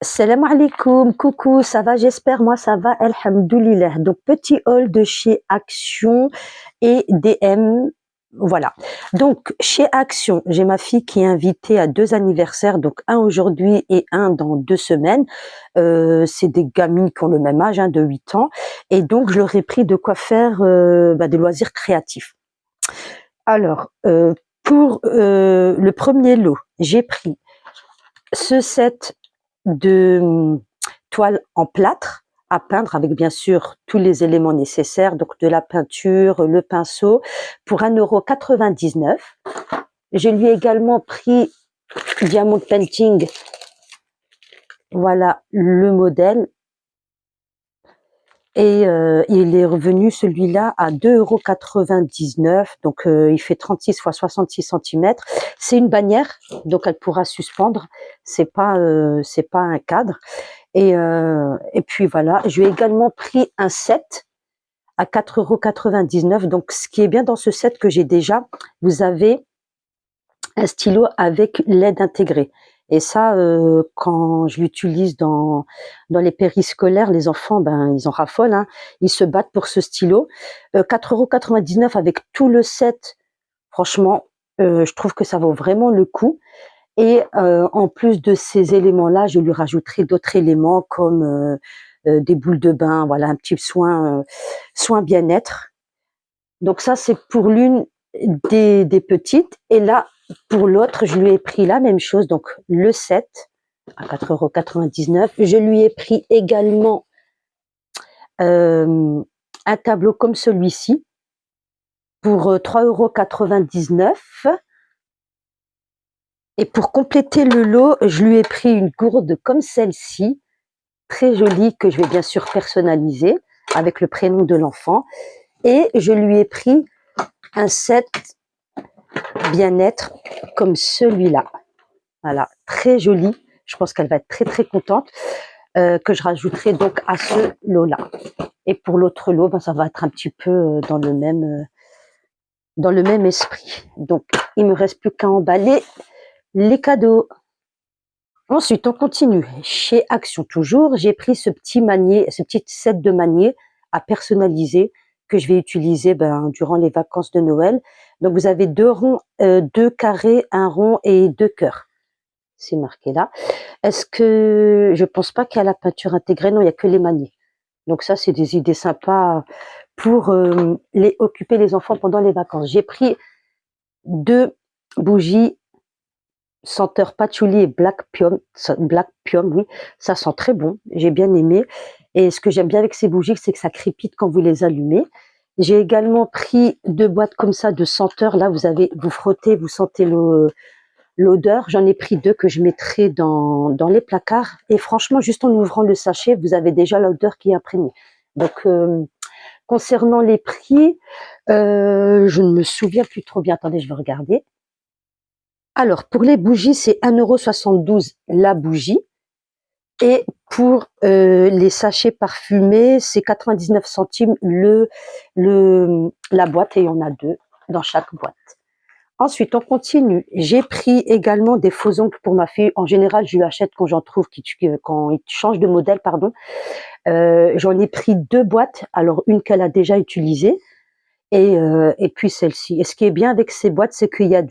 Salam alaikum, coucou, ça va, j'espère, moi ça va, alhamdoulilah. Donc petit haul de chez Action et DM, voilà. Donc chez Action, j'ai ma fille qui est invitée à 2 anniversaires, donc un aujourd'hui et un dans 2 semaines. C'est des gamines qui ont le même âge, hein, de 8 ans, et donc je leur ai pris de quoi faire, des loisirs créatifs. Alors, pour, le premier lot, j'ai pris ce set de toile en plâtre à peindre avec bien sûr tous les éléments nécessaires, donc de la peinture, le pinceau, pour 1,99 €. Je lui ai également pris Diamond Painting, voilà le modèle, et il est revenu celui-là à 2,99 €, donc il fait 36 x 66 centimètres. C'est une bannière, donc elle pourra suspendre, c'est pas un cadre. Et puis voilà, je lui ai également pris un set à 4,99 €. Donc ce qui est bien dans ce set que j'ai déjà, vous avez un stylo avec LED intégré. Et ça, quand je l'utilise dans les périscolaires, les enfants, ben, ils en raffolent, hein. Ils se battent pour ce stylo. 4,99 € avec tout le set, franchement, je trouve que ça vaut vraiment le coup. Et en plus de ces éléments-là, je lui rajouterai d'autres éléments comme des boules de bain, voilà, un petit soin bien-être. Donc ça, c'est pour l'une des petites. Et là, pour l'autre, je lui ai pris la même chose, donc le set à 4,99 €. Je lui ai pris également un tableau comme celui-ci pour 3,99 €. Et pour compléter le lot, je lui ai pris une gourde comme celle-ci, très jolie, que je vais bien sûr personnaliser avec le prénom de l'enfant. Et je lui ai pris un set bien-être comme celui-là. Voilà, très joli. Je pense qu'elle va être très très contente, que je rajouterai donc à ce lot-là. Et pour l'autre lot, ben, ça va être un petit peu dans le même esprit. Donc, il me reste plus qu'à emballer les cadeaux. Ensuite, on continue. Chez Action toujours, j'ai pris ce petit set de manier à personnaliser que je vais utiliser, ben, durant les vacances de Noël. Donc vous avez 2 ronds, 2 carrés, 1 rond et 2 cœurs. C'est marqué là. Est-ce que je pense pas qu'il y a la peinture intégrée, non, il y a que les maniers. Donc ça, c'est des idées sympas pour, les occuper les enfants pendant les vacances. J'ai pris 2 bougies senteur patchouli et black pium, oui, ça sent très bon, j'ai bien aimé. Et ce que j'aime bien avec ces bougies, c'est que ça crépite quand vous les allumez. J'ai également pris 2 boîtes comme ça de senteurs. Là, vous frottez, vous sentez l'odeur. J'en ai pris 2 que je mettrai dans les placards. Et franchement, juste en ouvrant le sachet, vous avez déjà l'odeur qui est imprégnée. Donc, concernant les prix, je ne me souviens plus trop bien. Attendez, je vais regarder. Alors, pour les bougies, c'est 1,72 € la bougie. Et pour les sachets parfumés, c'est 99 centimes la boîte, et il y en a 2 dans chaque boîte. Ensuite, on continue. J'ai pris également des faux ongles pour ma fille. En général, je lui achète quand j'en trouve, quand il change de modèle, pardon. J'en ai pris 2 boîtes. Alors, une qu'elle a déjà utilisée, et puis celle-ci. Et ce qui est bien avec ces boîtes, c'est qu'il y a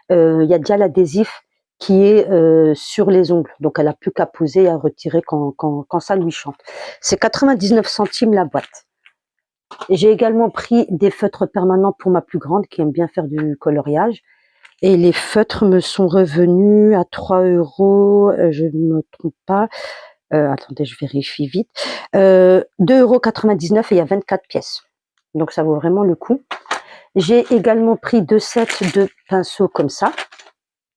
il y a déjà l'adhésif qui est sur les ongles. Donc, elle a plus qu'à poser et à retirer quand ça lui chante. C'est 99 centimes la boîte. J'ai également pris des feutres permanents pour ma plus grande qui aime bien faire du coloriage. Et les feutres me sont revenus à 3 €, je ne me trompe pas. Attendez, je vérifie vite. 2,99 € et il y a 24 pièces. Donc ça vaut vraiment le coup. J'ai également pris 2 sets de pinceaux comme ça.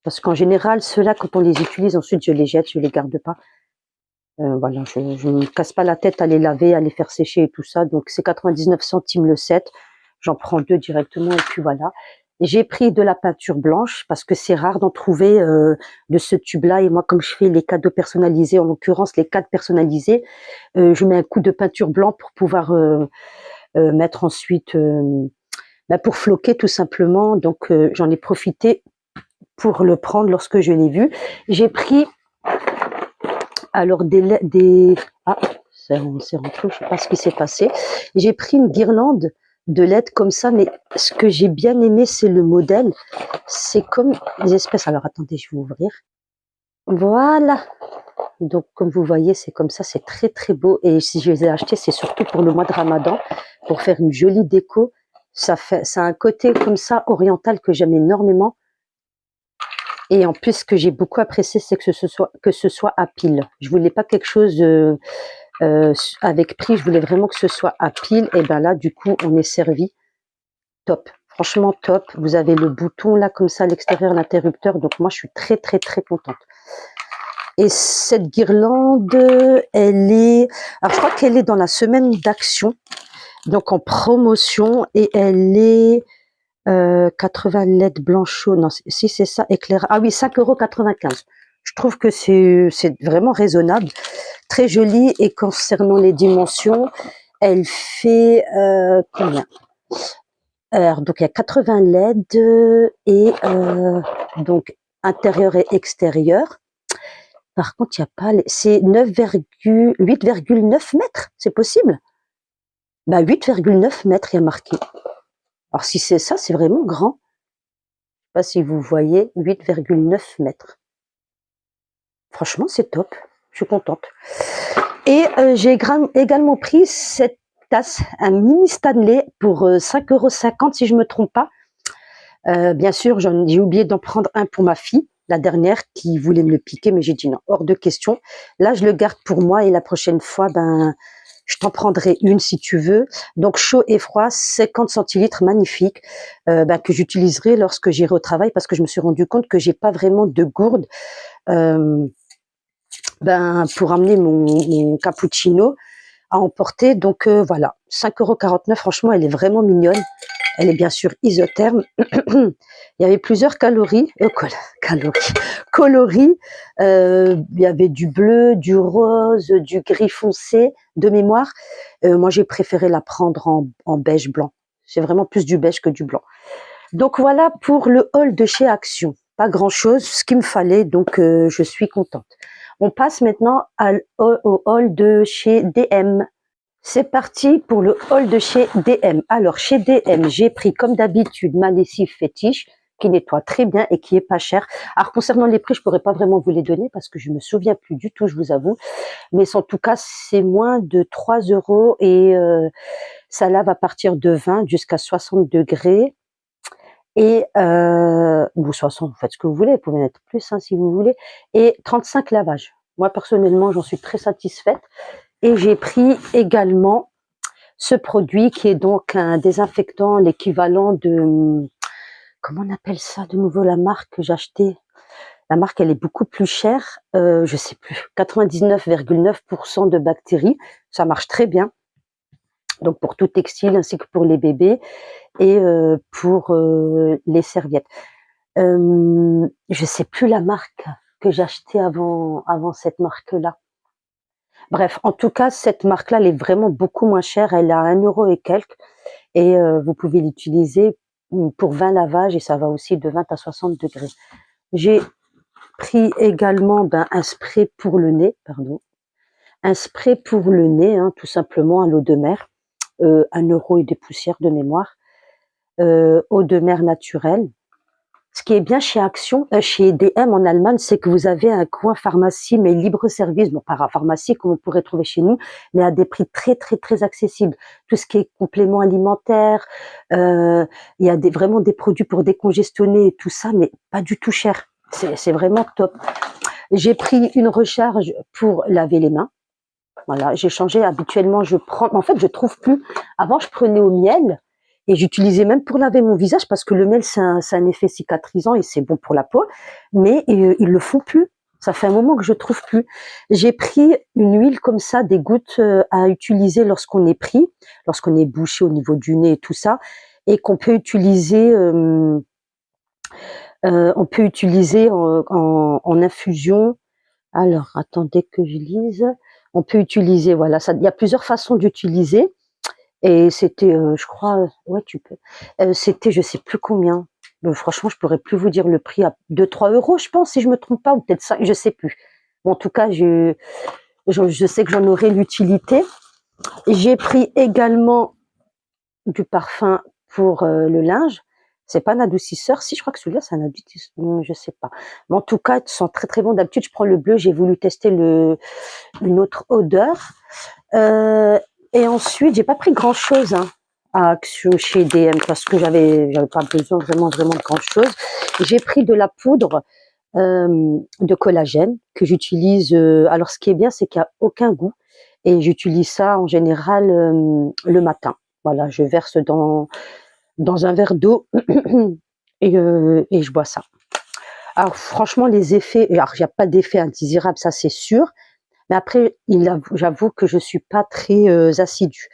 Parce qu'en général, ceux-là, quand on les utilise, ensuite je les jette, je les garde pas. Voilà, je ne me casse pas la tête à les laver, à les faire sécher et tout ça. Donc c'est 99 centimes le set. J'en prends 2 directement, et puis voilà. J'ai pris de la peinture blanche parce que c'est rare d'en trouver de ce tube-là. Et moi, comme je fais les cadeaux personnalisés, en l'occurrence les cadres personnalisés, je mets un coup de peinture blanc pour pouvoir mettre ensuite, pour floquer tout simplement. Donc j'en ai profité pour le prendre lorsque je l'ai vu. J'ai pris alors ah, c'est rentré, je sais pas ce qui s'est passé. J'ai pris une guirlande de LED comme ça, mais ce que j'ai bien aimé, c'est le modèle. C'est comme les espèces. Alors attendez, je vais ouvrir. Voilà. Donc comme vous voyez, c'est comme ça, c'est très très beau. Et si je les ai achetés, c'est surtout pour le mois de Ramadan, pour faire une jolie déco. Ça a un côté comme ça oriental que j'aime énormément. Et en plus, ce que j'ai beaucoup apprécié, c'est que ce soit à pile. Je voulais pas quelque chose avec prix, je voulais vraiment que ce soit à pile. Et ben là, du coup, on est servi. Top. Franchement, top. Vous avez le bouton là, comme ça, à l'extérieur, l'interrupteur. Donc moi, je suis très, très, très contente. Et cette guirlande, elle est... Alors, je crois qu'elle est dans la semaine d'action. Donc, en promotion. Et elle est 80 LED blanchot. Non, si c'est ça, éclairage. Ah oui, 5,95 €. Je trouve que c'est vraiment raisonnable. Très jolie. Et concernant les dimensions, elle fait combien? Alors, donc il y a 80 LED et donc intérieur et extérieur. Par contre, il n'y a pas c'est 8,9 mètres, c'est possible? Bah 8,9 mètres, il y a marqué. Alors si c'est ça, c'est vraiment grand. Je sais pas si vous voyez, 8,9 mètres. Franchement, c'est top. Je suis contente. Et j'ai également pris cette tasse, un mini Stanley pour 5,50 € si je me trompe pas. Bien sûr, j'ai oublié d'en prendre un pour ma fille, la dernière, qui voulait me le piquer, mais j'ai dit non, hors de question. Là, je le garde pour moi et la prochaine fois, ben, je t'en prendrai une si tu veux. Donc, chaud et froid, 50 centilitres, magnifique, ben, que j'utiliserai lorsque j'irai au travail parce que je me suis rendu compte que j'ai pas vraiment de gourde ben, pour amener mon cappuccino à emporter. Donc, voilà, 5,49 €, franchement, elle est vraiment mignonne. Elle est bien sûr isotherme. Il y avait plusieurs coloris. Coloris. Il y avait du bleu, du rose, du gris foncé de mémoire. Moi, j'ai préféré la prendre en beige blanc. C'est vraiment plus du beige que du blanc. Donc voilà pour le haul de chez Action. Pas grand-chose, ce qu'il me fallait, donc je suis contente. On passe maintenant au haul de chez DM. C'est parti pour le haul de chez DM. Alors, chez DM, j'ai pris comme d'habitude ma lessive fétiche qui nettoie très bien et qui est pas chère. Alors, concernant les prix, je pourrais pas vraiment vous les donner parce que je me souviens plus du tout, je vous avoue. Mais en tout cas, c'est moins de 3 € et ça lave à partir de 20 jusqu'à 60 degrés. Et ou 60, vous faites ce que vous voulez, vous pouvez mettre plus hein, si vous voulez. Et 35 lavages. Moi, personnellement, j'en suis très satisfaite. Et j'ai pris également ce produit qui est donc un désinfectant, l'équivalent de, comment on appelle ça de nouveau la marque que j'ai acheté? La marque, elle est beaucoup plus chère, je sais plus, 99,9% de bactéries, ça marche très bien. Donc pour tout textile ainsi que pour les bébés et pour les serviettes. Je sais plus la marque que j'ai acheté avant cette marque-là. Bref, en tout cas, cette marque-là, elle est vraiment beaucoup moins chère. Elle a 1 € et quelques. Et vous pouvez l'utiliser pour 20 lavages et ça va aussi de 20 à 60 degrés. J'ai pris également un spray pour le nez, pardon. Un spray pour le nez, hein, tout simplement à l'eau de mer. 1 € et des poussières de mémoire. Eau de mer naturelle. Ce qui est bien chez Action, chez DM en Allemagne, c'est que vous avez un coin pharmacie, mais libre-service, bon, parapharmacie, comme on pourrait trouver chez nous, mais à des prix très, très, très accessibles. Tout ce qui est compléments alimentaires, il y a vraiment des produits pour décongestionner et tout ça, mais pas du tout cher. C'est vraiment top. J'ai pris une recharge pour laver les mains. Voilà, j'ai changé. Habituellement, en fait, je trouve plus. Avant, je prenais au miel et j'utilisais même pour laver mon visage parce que le miel, c'est un effet cicatrisant et c'est bon pour la peau. Mais ils le font plus. Ça fait un moment que je trouve plus. J'ai pris une huile comme ça, des gouttes à utiliser lorsqu'on est pris, lorsqu'on est bouché au niveau du nez et tout ça, et qu'on peut utiliser. On peut utiliser en infusion. Alors, attendez que je lise. On peut utiliser, voilà, ça, il y a plusieurs façons d'utiliser. Et c'était, je crois, ouais, tu peux. C'était, je sais plus combien. Franchement, je pourrais plus vous dire le prix à 2-3 €, je pense, si je me trompe pas, ou peut-être 5, je sais plus. Bon, en tout cas, je sais que j'en aurai l'utilité. J'ai pris également du parfum pour le linge. C'est pas un adoucisseur. Si, je crois que celui-là, c'est un adoucisseur. Je sais pas. Mais en tout cas, ils sont très très bons. D'habitude, je prends le bleu. J'ai voulu tester une autre odeur. Et ensuite, j'ai pas pris grand chose à Action chez DM parce que j'avais pas besoin vraiment de grand chose. J'ai pris de la poudre de collagène que j'utilise. Alors, ce qui est bien, c'est qu'il n'y a aucun goût et j'utilise ça en général le matin. Voilà, je verse dans un verre d'eau et je bois ça. Alors, franchement, les effets, alors, il n'y a pas d'effet indésirable, ça c'est sûr. Mais après, j'avoue que je suis pas très assidue.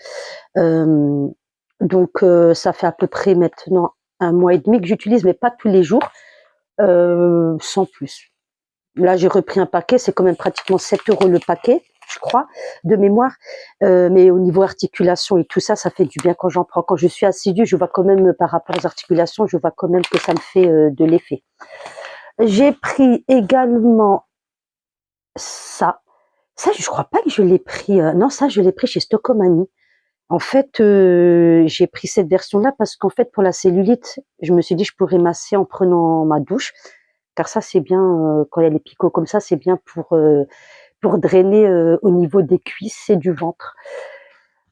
Donc, ça fait à peu près maintenant 1 mois et demi que j'utilise, mais pas tous les jours, sans plus. Là, j'ai repris un paquet, c'est quand même pratiquement 7 € le paquet, je crois, de mémoire. Mais au niveau articulation et tout ça, ça fait du bien quand j'en prends. Quand je suis assidue, je vois quand même, par rapport aux articulations, je vois quand même que ça me fait de l'effet. J'ai pris également ça. Ça, je crois pas que je l'ai pris. Non, ça, je l'ai pris chez Stocomanie. En fait, j'ai pris cette version-là parce qu'en fait, pour la cellulite, je me suis dit je pourrais masser en prenant ma douche, car ça, c'est bien quand il y a les picots comme ça, c'est bien pour drainer au niveau des cuisses et du ventre.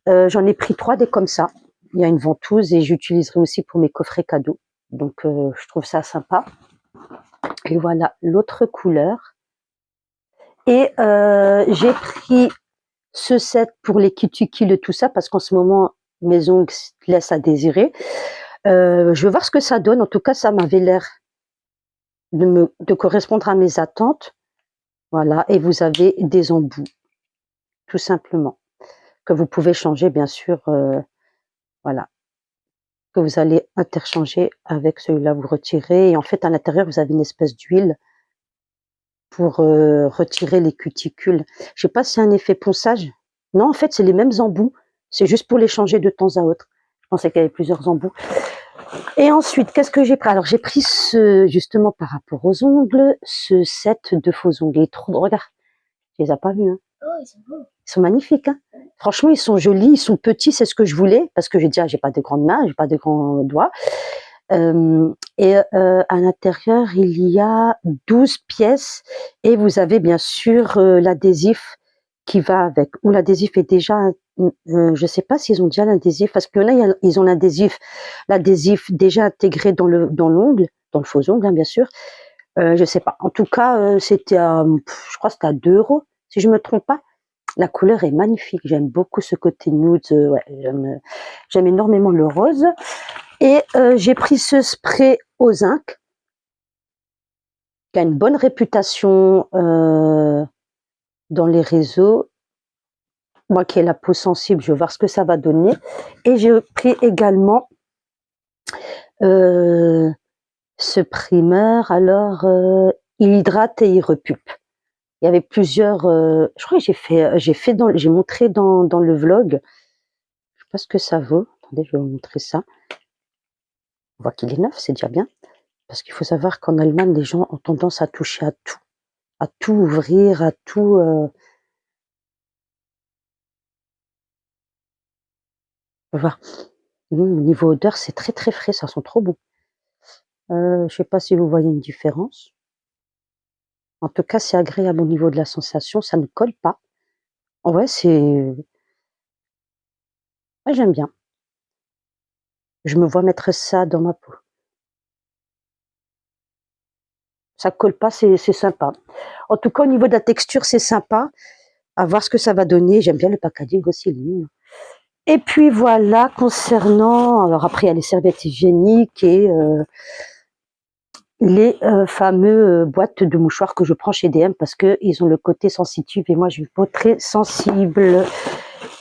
J'en ai pris 3 des comme ça. Il y a une ventouse et j'utiliserai aussi pour mes coffrets cadeaux. Donc, je trouve ça sympa. Et voilà l'autre couleur. Et j'ai pris ce set pour les cuticules et tout ça, parce qu'en ce moment, mes ongles laissent à désirer. Je vais voir ce que ça donne. En tout cas, ça m'avait l'air de correspondre à mes attentes. Voilà, et vous avez des embouts, tout simplement, que vous pouvez changer, bien sûr, voilà, que vous allez interchanger avec celui-là. Vous retirez, et en fait, à l'intérieur, vous avez une espèce d'huile pour retirer les cuticules. Je sais pas si c'est un effet ponçage. Non, en fait, c'est les mêmes embouts. C'est juste pour les changer de temps à autre. Je pensais qu'il y avait plusieurs embouts. Et ensuite, qu'est-ce que j'ai pris? Alors, j'ai pris justement par rapport aux ongles, ce set de faux ongles. Regarde, tu les as pas vus, hein. Oh, ils sont beaux. Ils sont magnifiques, hein. Franchement, ils sont jolis, ils sont petits, c'est ce que je voulais, parce que j'ai pas de grandes mains, j'ai pas de grands doigts. Et à l'intérieur, il y a 12 pièces et vous avez bien sûr l'adhésif qui va avec. Ou l'adhésif est déjà, je sais pas s'ils ont déjà l'adhésif, parce qu'il y en a, ils ont l'adhésif déjà intégré dans l'ongle, dans le faux ongle, hein, bien sûr. Je sais pas. En tout cas, c'était je crois que c'était à 2 €, si je me trompe pas. La couleur est magnifique. J'aime beaucoup ce côté nude. Ouais, j'aime énormément le rose. Et j'ai pris ce spray au zinc qui a une bonne réputation dans les réseaux. Moi qui ai la peau sensible, je vais voir ce que ça va donner. Et j'ai pris également ce primer. Alors, il hydrate et il repulpe. Il y avait plusieurs. Je crois que j'ai montré dans le vlog. Je sais pas ce que ça vaut. Attendez, je vais vous montrer ça. On voit qu'il est neuf, c'est déjà bien. Parce qu'il faut savoir qu'en Allemagne, les gens ont tendance à toucher à tout ouvrir, à tout. Voir. Au niveau odeur, c'est très très frais, ça sent trop bon. Je sais pas si vous voyez une différence. En tout cas, c'est agréable au niveau de la sensation, ça ne colle pas. En vrai, ouais, j'aime bien. Je me vois mettre ça dans ma peau. Ça colle pas, c'est sympa. En tout cas, au niveau de la texture, c'est sympa. À voir ce que ça va donner. J'aime bien le packaging aussi, il est mignon. Et puis voilà, concernant, alors après il y a les serviettes hygiéniques et les fameux boîtes de mouchoirs que je prends chez DM parce qu'ils ont le côté sensitif et moi je suis pas très sensible.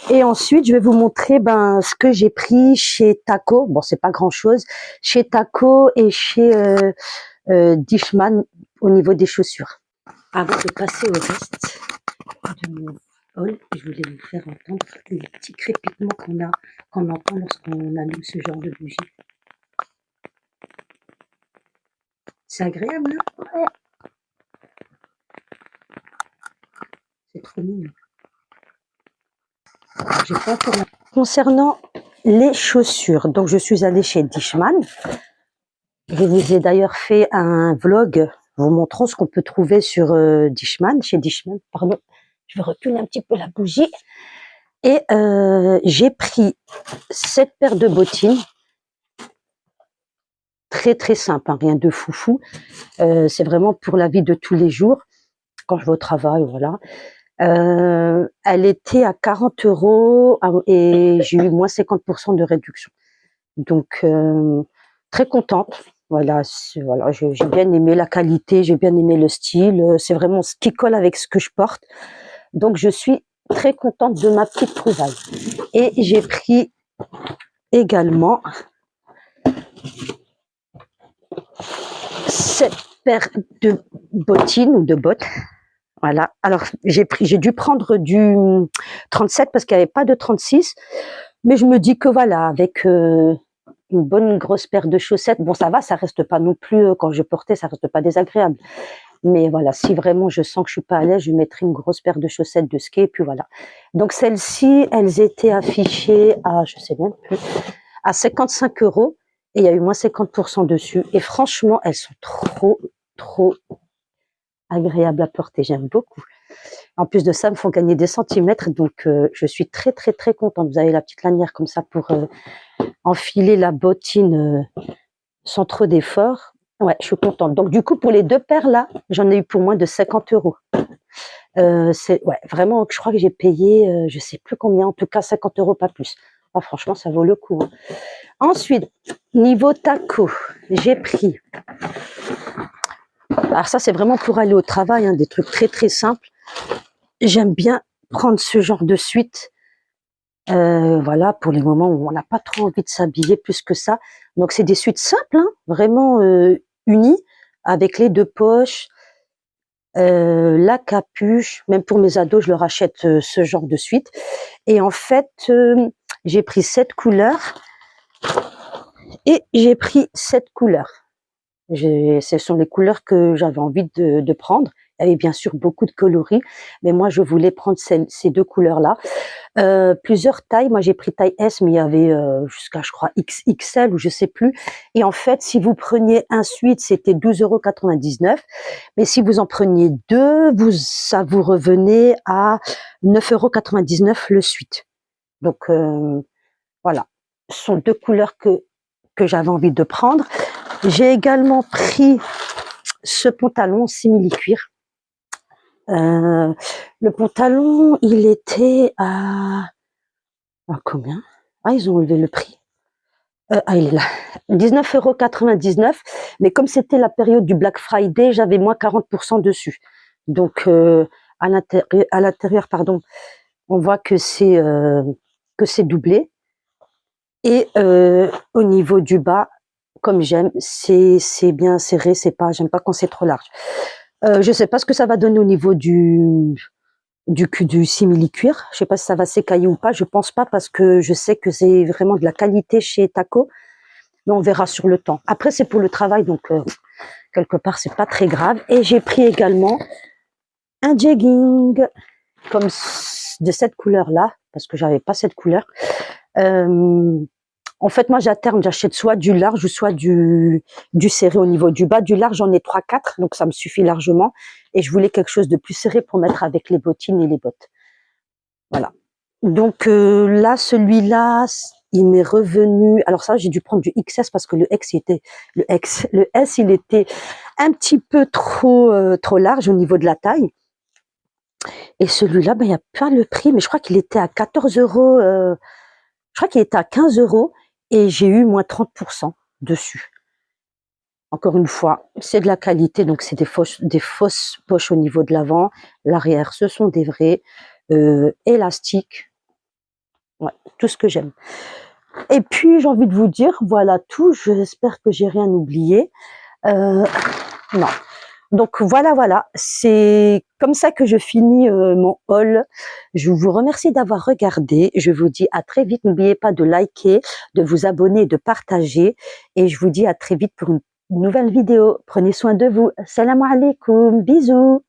Et ensuite, je vais vous montrer ce que j'ai pris chez Taco. Bon, c'est pas grand-chose. Chez Taco et chez Deichmann au niveau des chaussures. Avant de passer au reste de mon haul, je voulais vous faire entendre les petits crépitements qu'on entend lorsqu'on allume ce genre de bougie. C'est agréable, hein? Ouais. trop mignon. J'ai pas encore la- Concernant les chaussures, donc je suis allée chez Deichmann. Je vous ai d'ailleurs fait un vlog vous montrant ce qu'on peut trouver sur Deichmann, chez Deichmann, pardon. Je vais reculer un petit peu la bougie. Et j'ai pris cette paire de bottines, très très simple, hein, rien de foufou. C'est vraiment pour la vie de tous les jours, quand je vais au travail, voilà. Elle était à 40 € et j'ai eu moins 50% de réduction. Donc, très contente. Voilà, voilà, j'ai bien aimé la qualité, j'ai bien aimé le style. C'est vraiment ce qui colle avec ce que je porte. Donc, je suis très contente de ma petite trouvaille. Et j'ai pris également cette paire de bottines ou de bottes. Voilà. Alors, j'ai dû prendre du 37 parce qu'il n'y avait pas de 36. Mais je me dis que voilà, avec une bonne grosse paire de chaussettes, bon, ça va, ça reste pas non plus, quand je portais, ça reste pas désagréable. Mais voilà, si vraiment je sens que je suis pas à l'aise, je mettrai une grosse paire de chaussettes de ski et puis voilà. Donc celles-ci, elles étaient affichées à, je sais même plus, à 55 € et il y a eu moins 50% dessus. Et franchement, elles sont trop agréables à porter. J'aime beaucoup. En plus de ça, me font gagner des centimètres, donc je suis très contente. Vous avez la petite lanière comme ça pour enfiler la bottine sans trop d'efforts. Ouais, je suis contente. Donc du coup, pour les deux paires là, j'en ai eu pour moins de 50 €. C'est ouais, vraiment, je crois que j'ai payé, je sais plus combien, en tout cas 50 €, pas plus. Ah, franchement, ça vaut le coup, hein. Ensuite, niveau taco, j'ai pris. Alors ça, c'est vraiment pour aller au travail, hein, des trucs très simples. J'aime bien prendre ce genre de suite. Voilà, pour les moments où on n'a pas trop envie de s'habiller plus que ça. Donc c'est des suites simples, hein, vraiment unies, avec les deux poches, la capuche. Même pour mes ados, je leur achète ce genre de suite. Et en fait, j'ai pris cette couleur et j'ai pris cette couleur. Ce sont les couleurs que j'avais envie de prendre. Il y avait bien sûr beaucoup de coloris, mais moi je voulais prendre ces deux couleurs-là. Plusieurs tailles. Moi, j'ai pris taille S, mais il y avait jusqu'à, je crois, XXL ou je sais plus. Et en fait, si vous preniez un suite, c'était 12,99 €. Mais si vous en preniez deux, ça vous revenait à 9,99 € le suite. Donc, voilà. Ce sont deux couleurs que j'avais envie de prendre. J'ai également pris ce pantalon simili-cuir. Le pantalon, il était à combien? Ah, ils ont enlevé le prix. Ah, il est là. 19,99 €. Mais comme c'était la période du Black Friday, j'avais moins 40% dessus. Donc, à l'intérieur, pardon, on voit que c'est doublé. Et au niveau du bas, comme j'aime, c'est bien serré, j'aime pas quand c'est trop large. Je sais pas ce que ça va donner au niveau du simili-cuir. Je sais pas si ça va s'écailler ou pas. Je pense pas parce que je sais que c'est vraiment de la qualité chez Taco. Mais on verra sur le temps. Après, c'est pour le travail, donc quelque part, c'est pas très grave. Et j'ai pris également un jegging comme de cette couleur-là, parce que j'avais pas cette couleur. En fait, moi, j'achète soit du large ou soit du serré au niveau du bas. Du large, j'en ai 3-4, donc ça me suffit largement. Et je voulais quelque chose de plus serré pour mettre avec les bottines et les bottes. Voilà. Donc là, celui-là, il m'est revenu. Alors ça, j'ai dû prendre du XS parce que le S, il était un petit peu trop large au niveau de la taille. Et celui-là, ben, il n'y a pas le prix, mais je crois qu'il était à 14 €. Je crois qu'il était à 15 € et j'ai eu moins 30% dessus. Encore une fois, c'est de la qualité, donc c'est des fausses poches au niveau de l'avant. L'arrière, ce sont des vrais élastiques. Ouais, tout ce que j'aime. Et puis, j'ai envie de vous dire, voilà tout. J'espère que j'ai rien oublié. Non. Donc voilà, c'est comme ça que je finis mon haul. Je vous remercie d'avoir regardé. Je vous dis à très vite. N'oubliez pas de liker, de vous abonner, de partager. Et je vous dis à très vite pour une nouvelle vidéo. Prenez soin de vous. Salam alaikum. Bisous.